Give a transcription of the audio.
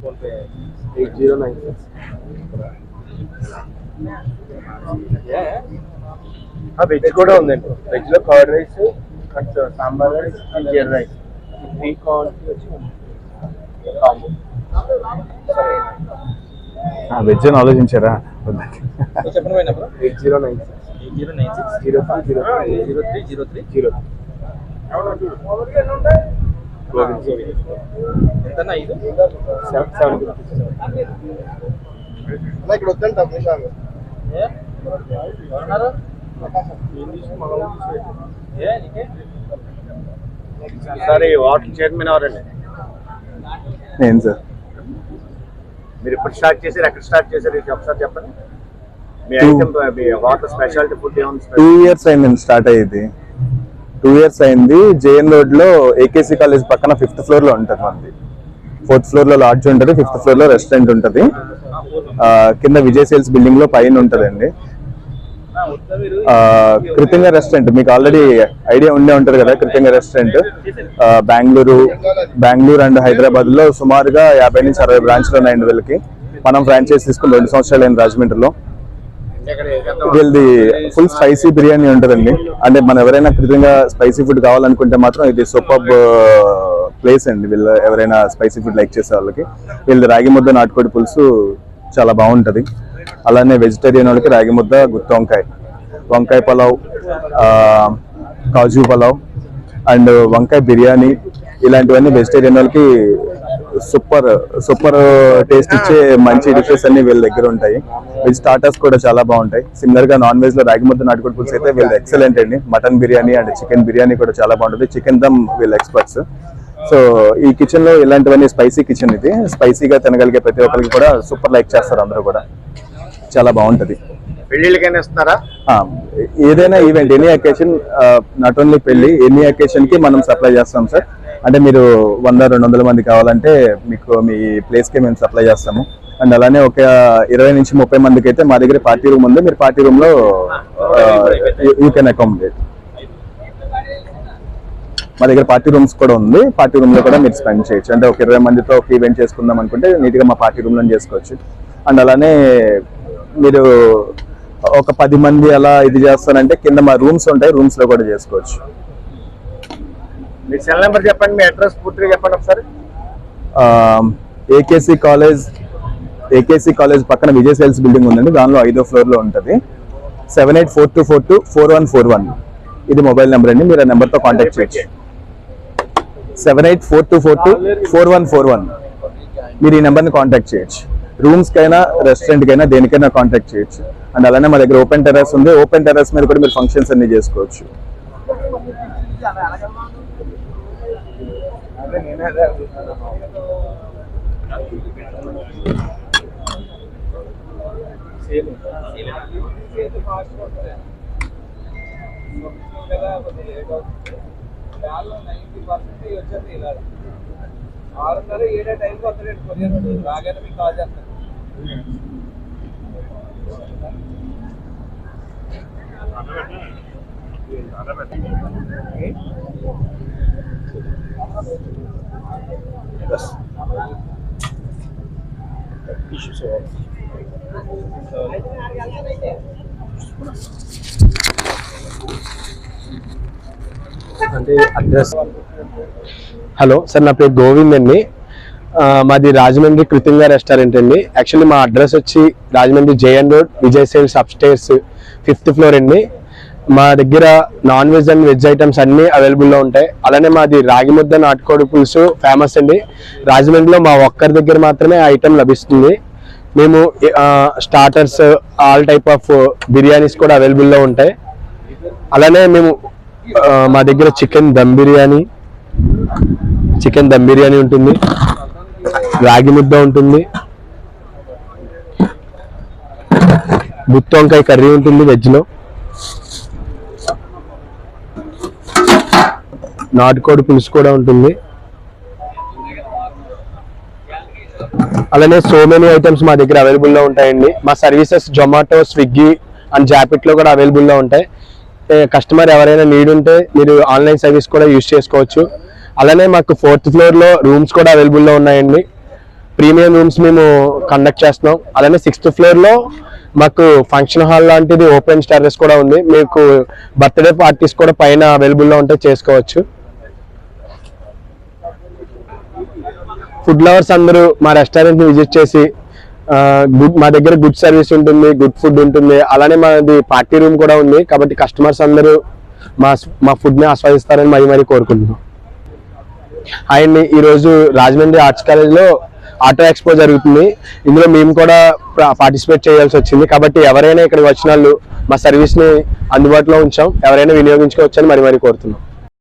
8096. Veg కూడా ఉందండి. Veg లో కర్డ్ రైస్, సాంబార్ రైస్, జీరా రైస్, 3 క్వాంటిటీ వచ్చి వెజ్ అని ఆలోచించారా? చెప్పండి 8096 0303 ఎంతన్నా ఇది 7 ఇక్కడ వద్దంట ఒకసారి వాటర్ చైర్మన్ ఎవరండి? నేను సార్. మీరు ఎప్పుడు స్టార్ట్ చేశారు, ఎక్కడ స్టార్ట్ చేశారు ఒకసారి చెప్పండి. మీ ఐటమ్ మీ వాటర్ స్పెషాలిటీ ఫుడ్ ఏముంది? 2 years అయింది స్టార్ట్ అయ్యేది. 2 years అయింది. జేఎన్ రోడ్ లో ఏకేసీ కాలేజ్ పక్కన 5th floor లో ఉంటుంది మనది. 4th floor లో లాడ్జ్ ఉంటుంది, 5th floor లో రెస్టారెంట్ ఉంటుంది. కింద విజయ్ సేల్స్ బిల్డింగ్ లో పైన ఉంటదండి. కృతింగ రెస్టారెంట్ మీకు ఆల్రెడీ ఐడియా ఉండే ఉంటారు కదా. కృతింగ రెస్టారెంట్ బెంగళూరు అండ్ హైదరాబాద్ లో సుమారుగా 50 నుంచి 60 బ్రాంచ్లు ఉన్నాయండి వీళ్ళకి. మనం ఫ్రాంచైజ్ తీసుకుని 2 సంవత్సరాలు అయింది రాజమండ్రిలో. వీళ్ళది ఫుల్ స్పైసీ బిర్యానీ ఉంటుందండి. అంటే మనం ఎవరైనా కృతంగా స్పైసీ ఫుడ్ కావాలనుకుంటే మాత్రం ఇది సూపర్ ప్లేస్ అండి. వీళ్ళు ఎవరైనా స్పైసీ ఫుడ్ లైక్ చేసే వాళ్ళకి వీళ్ళది రాగి ముద్ద నాటుకోడి పులుసు చాలా బాగుంటుంది. అలానే వెజిటేరియన్ వాళ్ళకి రాగి ముద్ద, గుత్తి వంకాయ పలావ్, కాజు పలావ్ అండ్ వంకాయ బిర్యానీ ఇలాంటివన్నీ వెజిటేరియన్ వాళ్ళకి సూపర్ టేస్ట్ ఇచ్చే మంచి డిషెస్ అన్ని వీళ్ళ దగ్గర ఉంటాయి. వెజ్ స్టార్టర్స్ కూడా చాలా బాగుంటాయి. సిమిలర్ గా నాన్ వెజ్ లో రాగి ముద్ద నాటుకోడి పులుసు అయితే వీళ్ళు ఎక్సలెంట్ అండి. Mutton biryani and chicken biryani కూడా చాలా బాగుంటుంది. చికెన్ దమ్ వీళ్ళ ఎక్స్పర్ట్స్. సో ఈ కిచెన్ లో ఇలాంటివన్నీ స్పైసీ కిచెన్. ఇది స్పైసీగా తినగలిగే ప్రతి ఒక్కరికి కూడా సూపర్ లైక్ చేస్తారు. అందరూ కూడా చాలా బాగుంటది. పెళ్లిళ్ళకైనా ఇస్తున్నారా? ఏదైనా event, any occasion, not only పెళ్లి, ఎనీ అకేషన్ కి మనం సప్లై చేస్తాం సార్. అంటే మీరు 100-200 మంది కావాలంటే మీకు మీ ప్లేస్ కి మేము సప్లై చేస్తాము. అండ్ అలానే ఒక 20 నుంచి 30 మందికి అయితే మా దగ్గర పార్టీ రూమ్ ఉంది. మీరు పార్టీ రూమ్ లో యూ కెన్ అకామిడేట్. మా దగ్గర పార్టీ రూమ్స్ కూడా ఉంది. పార్టీ రూమ్ లో కూడా మీరు స్పెండ్ చేయొచ్చు. అంటే ఒక 20 మందితో ఒక ఈవెంట్ చేసుకుందాం అనుకుంటే నీట్ గా మా పార్టీ రూమ్ లో చేసుకోవచ్చు. అండ్ అలానే మీరు ఒక 10 మంది అలా ఇది చేస్తారంటే కింద మా రూమ్స్ ఉంటాయి, రూమ్స్ లో కూడా చేసుకోవచ్చు. మీ సెల్ నెంబర్ చెప్పండి, మీ అడ్రస్ పూర్తిగా చెప్పండి ఒకసారి. ఏకేసీ కాలేజ్ పక్కన విజయ్ సేల్స్ బిల్డింగ్ ఉందండి. దానిలో 5వ floor లో ఉంటుంది. 7842424141 ఇది మొబైల్ నెంబర్ అండి. మీరు ఆ నెంబర్ తో కాంటాక్ట్ చేయొచ్చు. 7842424141 మీరు ఈ నెంబర్ని కాంటాక్ట్ చేయొచ్చు. రూమ్స్ కైనా రెస్టారెంట్ కైనా దేనికైనా కాంటాక్ట్ చేయొచ్చు. అండ్ అలానే మా దగ్గర ఓపెన్ టెర్రస్ ఉంది. ఓపెన్ టెర్రస్ మీద కూడా మీరు ఫంక్షన్స్ అన్ని చేసుకోవచ్చు. అంటే అడ్రస్. హలో సార్, నా పేరు గోవింద్ అండి. మాది రాజమండ్రి కృతింగ రెస్టారెంట్ అండి. యాక్చువల్లీ మా అడ్రస్ వచ్చి Rajahmundry JN road Vijay sales upstairs 5th floor అండి. మా దగ్గర non veg and veg items అన్ని అవైలబుల్లో ఉంటాయి. అలానే మాది రాగి ముద్ద నాటుకోడి పులుసు ఫేమస్ అండి. రాజమండ్రిలో మా ఒక్కరి దగ్గర మాత్రమే ఐటమ్ లభిస్తుంది. మేము starters, all type of biryanis కూడా అవైలబుల్లో ఉంటాయి. అలానే మేము మా దగ్గర చికెన్ దమ్ బిర్యానీ ఉంటుంది, రాగి ముద్ద ఉంటుంది, గుత్తి వంకాయ కర్రీ ఉంటుంది, వెజ్ లో నాటుకోడి పులుసు కూడా ఉంటుంది. అలానే సో మెనీ ఐటమ్స్ మా దగ్గర అవైలబుల్లో ఉంటాయండి. మా సర్వీసెస్ జొమాటో, స్విగ్గీ అండ్ జాపిట్లో కూడా అవైలబుల్లో ఉంటాయి. కస్టమర్ ఎవరైనా నీడ్ ఉంటే మీరు ఆన్లైన్ సర్వీస్ కూడా యూజ్ చేసుకోవచ్చు. అలానే మాకు 4th floor లో రూమ్స్ కూడా అవైలబుల్లో ఉన్నాయండి. ప్రీమియం రూమ్స్ మేము కండక్ట్ చేస్తున్నాం. అలానే 6th ఫ్లోర్లో మాకు ఫంక్షన్ హాల్ లాంటిది ఓపెన్ టెర్రస్ కూడా ఉంది. మీకు బర్త్డే పార్టీస్ కూడా పైన అవైలబుల్లో ఉంటే చేసుకోవచ్చు. ఫుడ్ లవర్స్ అందరూ మా రెస్టారెంట్ని విజిట్ చేసి మా దగ్గర గుడ్ సర్వీస్ ఉంటుంది, గుడ్ ఫుడ్ ఉంటుంది. అలానే మాది పార్టీ రూమ్ కూడా ఉంది. కాబట్టి కస్టమర్స్ అందరూ మా ఫుడ్ని ఆస్వాదిస్తారని మరీ కోరుకుంటున్నాం. అండ్ ఈరోజు రాజమండ్రి ఆర్ట్స్ కాలేజ్లో ఆటో ఎక్స్పో జరుగుతుంది. ఇందులో మేము కూడా పార్టిసిపేట్ చేయాల్సి వచ్చింది. కాబట్టి ఎవరైనా ఇక్కడికి వచ్చిన వాళ్ళు మా సర్వీస్ని అందుబాటులో ఉంచాం. ఎవరైనా వినియోగించుకోవచ్చని మరీ కోరుతున్నాం.